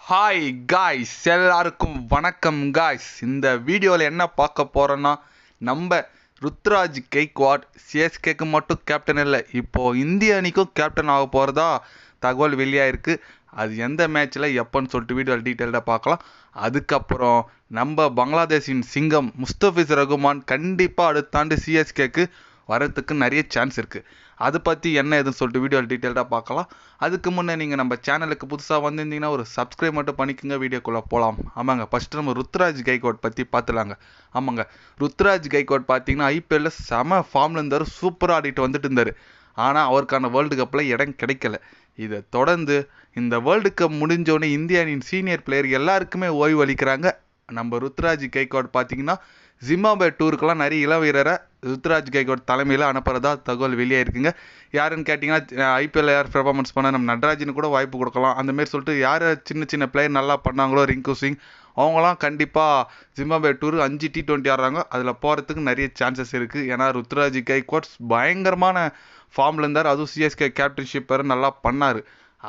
Hi guys, எல்லாருக்கும் வணக்கம் guys. இந்த வீடியோவில் என்ன பார்க்க போகிறோன்னா, நம்ம ருத்ராஜ் கெய்க்வாட் சிஎஸ்கேக்கு மட்டும் கேப்டன் இல்லை, இப்போது இந்திய அணிக்கும் கேப்டன் ஆக போகிறதா தகவல் வெளியாயிருக்கு. அது எந்த மேட்ச்சில் எப்போன்னு சொல்லிட்டு வீடியோவில் டீட்டெயில்டாக பார்க்கலாம். அதுக்கப்புறம் நம்ம பங்களாதேஷின் சிங்கம் முஸ்தபிஸ் ரகுமான் கண்டிப்பாக அடுத்த ஆண்டு சிஎஸ்கேக்கு வரத்துக்கு நிறைய சான்ஸ் இருக்குது. அதை பற்றி என்ன எதுன்னு சொல்லிட்டு வீடியோவில் டீட்டெயில்டாக பார்க்கலாம். அதுக்கு முன்னே நீங்கள் நம்ம சேனலுக்கு புதுசாக வந்திருந்தீங்கன்னா ஒரு சப்ஸ்கிரைப் மட்டும் பண்ணிக்கோங்க. வீடியோக்குள்ளே போகலாம். ஆமாங்க, ஃபஸ்ட்டு நம்ம ருத்ராஜ் கெய்க்வாட் பற்றி பார்த்துலாங்க. ஆமாங்க, ருத்ராஜ் கெய்க்வாட் பார்த்தீங்கன்னா ஐபிஎல்லில் செம ஃபார்மில் இருந்தார், சூப்பராக ஆடிட்டு வந்துட்டு இருந்தார். ஆனால் அவருக்கான வேர்ல்டு கப்பில் இடம் கிடைக்கல. இதை தொடர்ந்து இந்த வேர்ல்டு கப் முடிஞ்சோடனே இந்திய அணியின் சீனியர் பிளேயர் எல்லாருக்குமே ஓய்வு அளிக்கிறாங்க. நம்ம ருத்ராஜ் கெய்க்வாட் பார்த்தீங்கன்னா ஜிம்பாப்வே டூருக்கெல்லாம் நிறைய இளம் வீரரை ருத்ராஜ் கெய்க்வாட் தலைமையில் அனுப்புறதா தகவல் வெளியே இருக்குங்க. யாருன்னு கேட்டிங்கன்னா, ஐபிஎல் யார் பெர்ஃபார்மன்ஸ் பண்ணால் நம்ம நட்ராஜின்னு கூட வாய்ப்பு கொடுக்கலாம். அந்தமாரி சொல்லிட்டு யார் சின்ன சின்ன பிளேயர் நல்லா பண்ணாங்களோ, ரிங்கு சிங் அவங்களாம் கண்டிப்பாக ஜிம்பாப்வே டூர் 5 T20 ஆடுறாங்க, அதில் போகிறதுக்கு நிறைய சான்சஸ் இருக்குது. ஏன்னா ருத்ராஜ் கெய்க்வாட் பயங்கரமான ஃபார்மில் இருந்தார், அதுவும் சிஎஸ்கே கேப்டன்ஷிப் வேறு நல்லா பண்ணார்.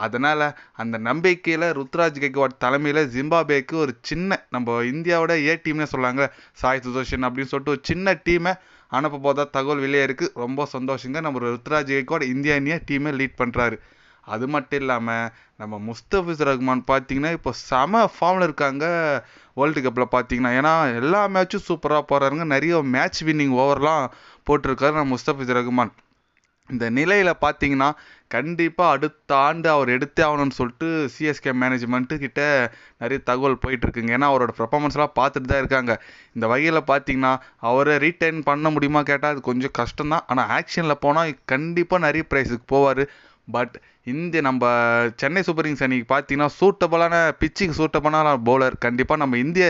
அதனால் அந்த நம்பிக்கையில் ருத்ராஜ் கெய்க்வாட் தலைமையில் ஜிம்பாப்வேக்கு ஒரு சின்ன, நம்ம இந்தியாவோட ஏ டீம்னே சொல்லாங்க, சாய் சுதர்ஷன் அப்படின்னு சொல்லிட்டு ஒரு சின்ன டீமை அனுப்ப போதா தகவல் வெளியே இருக்குது. ரொம்ப சந்தோஷங்க. நம்ம ருத்ராஜ் கெய்க்வாட் இந்திய அணியை டீமை லீட் பண்ணுறாரு. அது மட்டும் இல்லாமல் நம்ம முஸ்தபிஸ் ரகுமான் பார்த்தீங்கன்னா இப்போ செம ஃபார்மில் இருக்காங்க வேர்ல்டு கப்பில் பார்த்தீங்கன்னா. ஏன்னா எல்லா மேட்சும் சூப்பராக போகிறாருங்க, நிறைய மேட்ச் வின்னிங் ஓவர்லாம் போட்டிருக்காரு நம்ம முஸ்தபிஸ் ரகுமான். இந்த நிலையில் பார்த்தீங்கன்னா கண்டிப்பாக அடுத்த ஆண்டு அவர் எடுத்தே ஆகணும்னு சொல்லிட்டு சிஎஸ்கே மேனேஜ்மெண்ட்டு கிட்ட நிறைய தகவல் போயிட்டுருக்குங்க. ஏன்னா அவரோட பர்ஃபார்மன்ஸ்லாம் பார்த்துட்டு தான் இருக்காங்க. இந்த வகையில் பார்த்தீங்கன்னா அவரை ரீட்டைன் பண்ண முடியுமா கேட்டால் அது கொஞ்சம் கஷ்டம்தான். ஆனால் ஆக்ஷனில் போனால் கண்டிப்பாக நிறைய ப்ரைஸுக்கு போவார். பட் நம்ம சென்னை சூப்பர் கிங்ஸ் அணிக்கு பார்த்தீங்கன்னா சூட்டபுளான பிச்சுக்கு சூட்டபுளான பவுலர் கண்டிப்பாக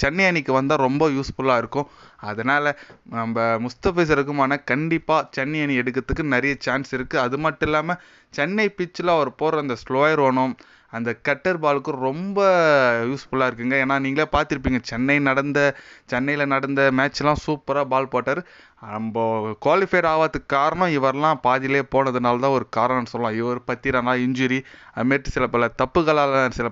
சென்னை அணிக்கு வந்தால் ரொம்ப யூஸ்ஃபுல்லாக இருக்கும். அதனால் நம்ம முஸ்தபிஸ் ரகுமான கண்டிப்பாக சென்னை அணி எடுக்கிறதுக்கு நிறைய சான்ஸ் இருக்குது. அது மட்டும் இல்லாமல் சென்னை பிச்சில் அவர் போடுற அந்த ஸ்லோயர் ஓனும் அந்த கட்டர் பாலுக்கு ரொம்ப யூஸ்ஃபுல்லாக இருக்குங்க. ஏன்னா நீங்களே பார்த்துருப்பீங்க, சென்னையில் நடந்த மேட்ச்லாம் சூப்பராக பால் போட்டார். நம்ம குவாலிஃபைட் ஆகிறதுக்கு காரணம் இவரெல்லாம் பாதியிலே போனதுனால தான் ஒரு காரணம்னு சொல்லலாம். இவர் பற்றினா இன்ஜுரி, அதுமாரி சில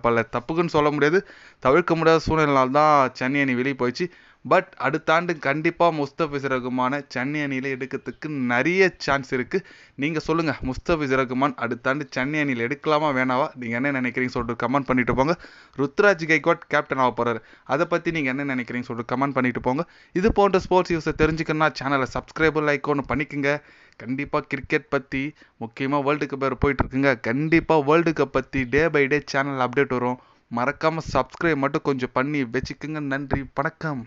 பல தப்புக்குன்னு சொல்ல முடியாது, தவிர்க்க முடியாத சூழ்நிலைனால தான் சென்னை அணி வெளியே போயிடுச்சு. பட் அடுத்த ஆண்டு கண்டிப்பாக முஸ்தபிஸ் ரகுமான சென்னை அணியில் எடுக்கிறதுக்கு நிறைய சான்ஸ் இருக்குது. நீங்கள் சொல்லுங்கள், முஸ்தபிஸ் ரகுமான் அடுத்த ஆண்டு சென்னை அணியில் எடுக்கலாமா வேணாவா? நீங்கள் என்ன நினைக்கிறீங்க சொல்லிட்டு கமெண்ட் பண்ணிட்டு போங்க. ருத்ராஜ் கெய்க்வாட் கேப்டன் ஆக போகிறாரு, அதை பற்றி நீங்கள் என்ன நினைக்கிறீங்க சொல்லிட்டு கமெண்ட் பண்ணிட்டு போங்க. இது போன்ற ஸ்போர்ட்ஸ் நியூஸை தெரிஞ்சுக்கணும்னா சேனலை சப்ஸ்கிரைப் லைக் ஒன்று பண்ணிக்கோங்க. கண்டிப்பாக கிரிக்கெட் பற்றி முக்கியமாக வேர்ல்டு கப் வேறு போயிட்டுருக்குங்க. கண்டிப்பாக வேர்ல்டு கப் பற்றி day by day channel update வரும். மறக்காமல் சப்ஸ்கிரைப் மட்டும் கொஞ்சம் பண்ணி வச்சுக்கோங்க. நன்றி, வணக்கம்.